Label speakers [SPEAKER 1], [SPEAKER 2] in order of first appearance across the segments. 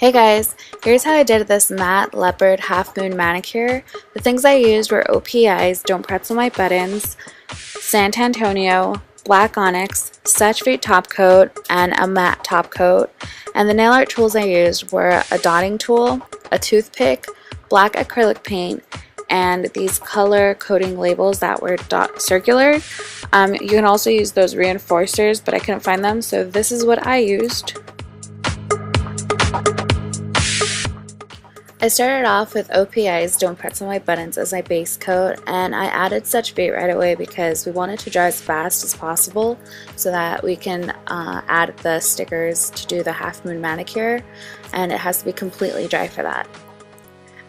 [SPEAKER 1] Hey guys, here's how I did this matte leopard half moon manicure. The things I used were OPIs, Don't Pretzel My Buttons, San Antonio, black onyx, saturate top coat, and a matte top coat. And the nail art tools I used were a dotting tool, a toothpick, black acrylic paint, and these color coding labels that were circular. You can also use those reinforcers, but I couldn't find them, so this is what I used. I started off with OPI's Don't Pretzel My Buttons as my base coat, and I added Such Bait right away because we want it to dry as fast as possible so that we can add the stickers to do the half moon manicure, and it has to be completely dry for that.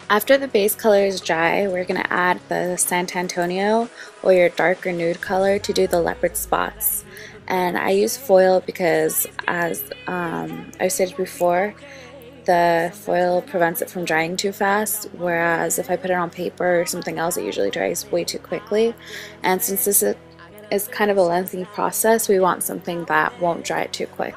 [SPEAKER 1] After the base color is dry, we're going to add the San Antonio or your darker nude color to do the leopard spots. And I use foil because, as I said before, the foil prevents it from drying too fast, whereas if I put it on paper or something else, it usually dries way too quickly. And since this is kind of a lengthy process, we want something that won't dry it too quick.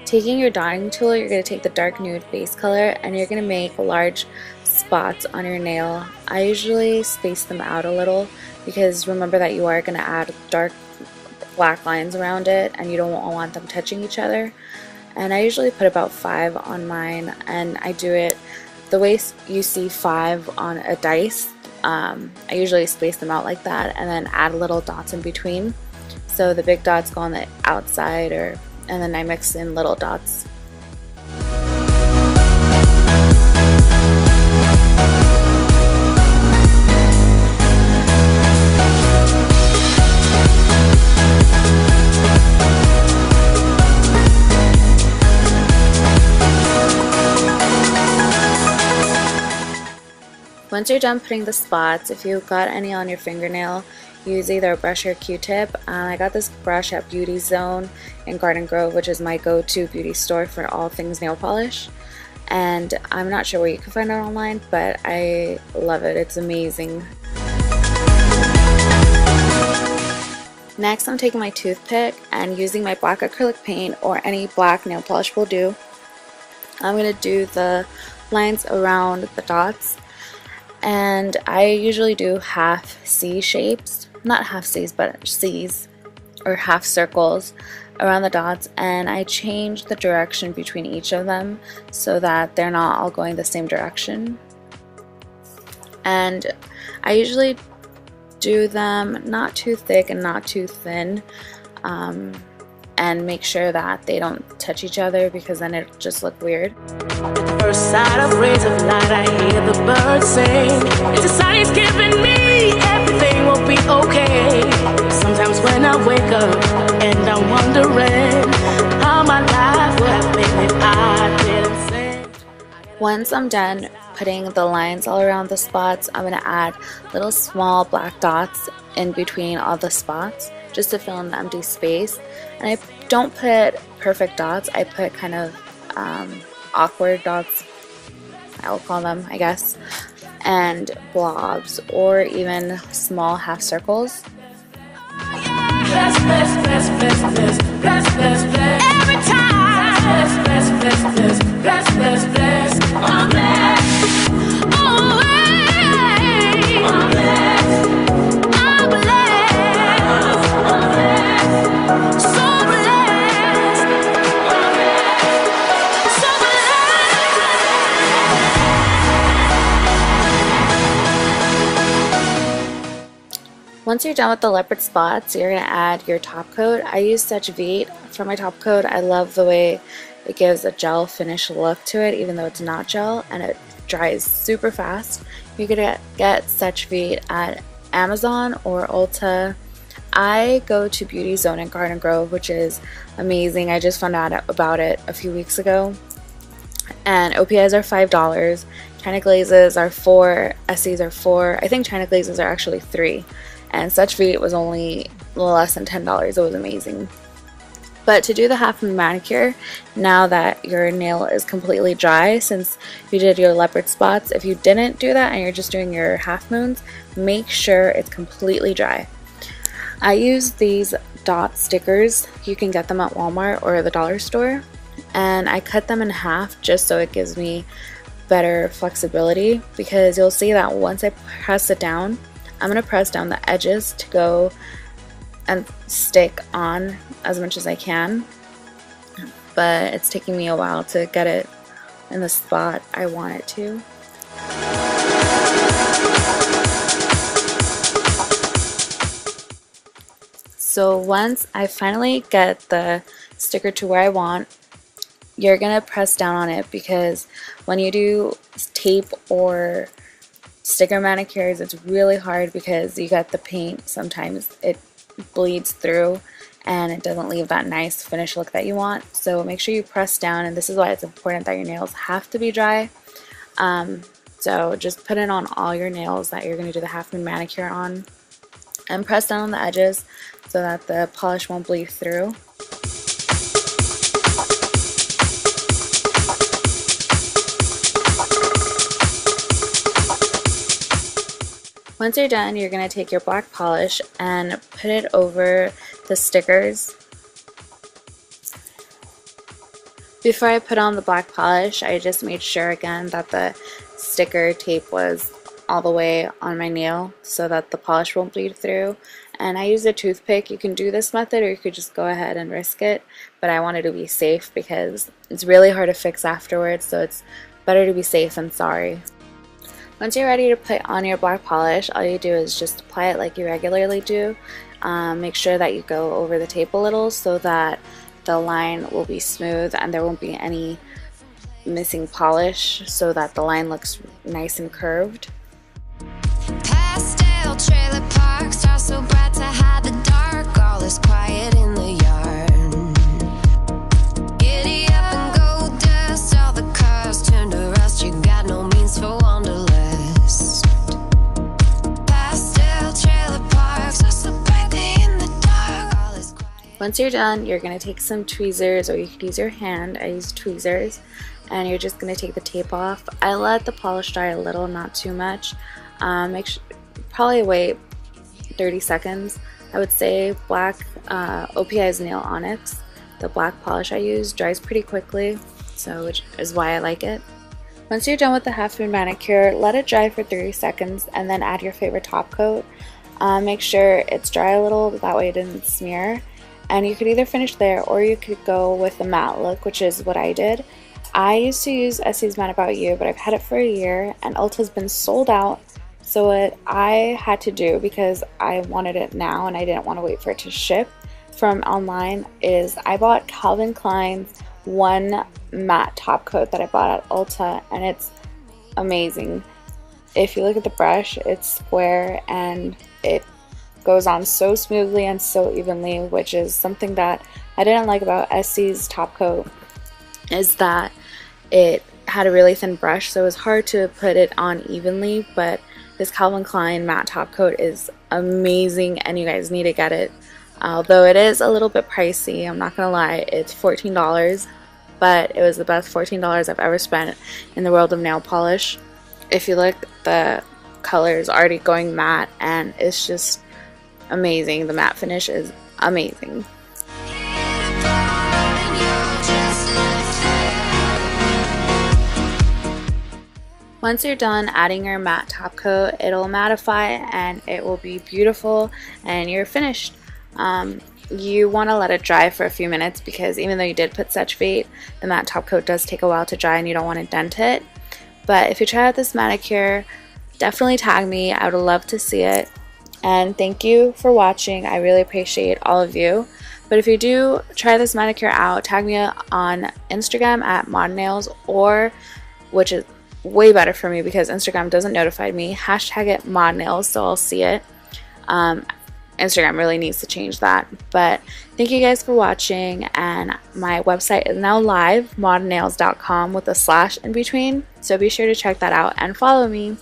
[SPEAKER 1] Taking your dotting tool, you're going to take the dark nude base color and you're going to make large spots on your nail. I usually space them out a little because remember that you are going to add dark black lines around it and you don't want them touching each other. And I usually put about 5 on mine, and I do it the way you see 5 on a dice. I usually space them out like that and then add little dots in between. So the big dots go on the outside, and then I mix in little dots. Once you're done putting the spots, if you've got any on your fingernail, use either a brush or a Q-tip. I got this brush at Beauty Zone in Garden Grove, which is my go-to beauty store for all things nail polish. And I'm not sure where you can find it online, but I love it. It's amazing. Next, I'm taking my toothpick and using my black acrylic paint or any black nail polish will do. I'm going to do the lines around the dots. And I usually do half C shapes, not half C's, but C's, or half circles around the dots, and I change the direction between each of them so that they're not all going the same direction. And I usually do them not too thick and not too thin, and make sure that they don't touch each other because then it just look weird. First sight of rays of light, I hear the birds sing. It's a sign he's giving me, everything will be okay. Sometimes when I wake up and I'm wondering how my life would have been if I didn't sing. Once I'm done putting the lines all around the spots, I'm going to add little small black dots in between all the spots just to fill in the empty space. And I don't put perfect dots, I put kind of awkward dots, I'll call them, I guess, and blobs or even small half circles. Every time. Once you're done with the leopard spots, you're going to add your top coat. I use Such Bait for my top coat. I love the way it gives a gel finish look to it, even though it's not gel, and it dries super fast. You could get Such Bait at Amazon or Ulta. I go to Beauty Zone in Garden Grove, which is amazing. I just found out about it a few weeks ago. And OPIs are $5. China glazes are $4. SCs are $4. I think China glazes are actually $3. And Such Bait was only less than $10. It was amazing. But to do the half moon manicure, now that your nail is completely dry, since you did your leopard spots, if you didn't do that and you're just doing your half moons, make sure it's completely dry. I use these dot stickers. You can get them at Walmart or the dollar store. and I cut them in half just so it gives me better flexibility, because you'll see that once I press it down, I'm going to press down the edges to go and stick on as much as I can, but it's taking me a while to get it in the spot I want it to. So once I finally get the sticker to where I want, you're gonna press down on it, because when you do tape or sticker manicures, it's really hard because you got the paint, sometimes it bleeds through and it doesn't leave that nice finished look that you want. So make sure you press down, and this is why it's important that your nails have to be dry. So just put it on all your nails that you're going to do the half moon manicure on, and press down on the edges so that the polish won't bleed through. Once you're done, you're going to take your black polish and put it over the stickers. Before I put on the black polish, I just made sure again that the sticker tape was all the way on my nail so that the polish won't bleed through. And I used a toothpick. You can do this method or you could just go ahead and risk it, but I wanted to be safe because it's really hard to fix afterwards, so it's better to be safe than sorry. Once you're ready to put on your black polish, all you do is just apply it like you regularly do. Make sure that you go over the tape a little so that the line will be smooth and there won't be any missing polish, so that the line looks nice and curved.
[SPEAKER 2] Pastel trailer parks are so bright to hide the dark. All is quiet in the yard. Giddy up and go dust. All the cars turn to rust. You got no means for wanderlust. Pastel trailer parks are so brightly in the dark. All is quiet.
[SPEAKER 1] Once you're done, you're going to take some tweezers, or you could use your hand. I use tweezers. And you're just going to take the tape off. I let the polish dry a little, not too much. Probably wait 30 seconds. I would say black OPI's Nail Onyx, the black polish I use, dries pretty quickly, so which is why I like it. Once you're done with the half moon manicure, let it dry for 30 seconds and then add your favorite top coat. Make sure it's dry a little, that way it doesn't smear. And you could either finish there or you could go with the matte look, which is what I did. I used to use Essie's Matte About You, but I've had it for a year and Ulta's been sold out. So what I had to do, because I wanted it now and I didn't want to wait for it to ship from online, is I bought Calvin Klein's one matte top coat that I bought at Ulta, and it's amazing. If you look at the brush, it's square and it goes on so smoothly and so evenly, which is something that I didn't like about Essie's top coat, is that it had a really thin brush, so it was hard to put it on evenly. But this Calvin Klein matte top coat is amazing and you guys need to get it. Although it is a little bit pricey, I'm not gonna lie, it's $14, but it was the best $14 I've ever spent in the world of nail polish. If you look, the color is already going matte and it's just amazing. The matte finish is amazing. Once you're done adding your matte top coat, it'll mattify and it will be beautiful and you're finished. You want to let it dry for a few minutes, because even though you did put Setchvate, the matte top coat does take a while to dry and you don't want to dent it. But if you try out this manicure, definitely tag me. I would love to see it. And thank you for watching. I really appreciate all of you. But if you do try this manicure out, tag me on Instagram at modnails, or, which is way better for me because Instagram doesn't notify me, hashtag it modnails so I'll see it. Instagram really needs to change that. But thank you guys for watching, and my website is now live, modnails.com, with a slash in between, so be sure to check that out and follow me.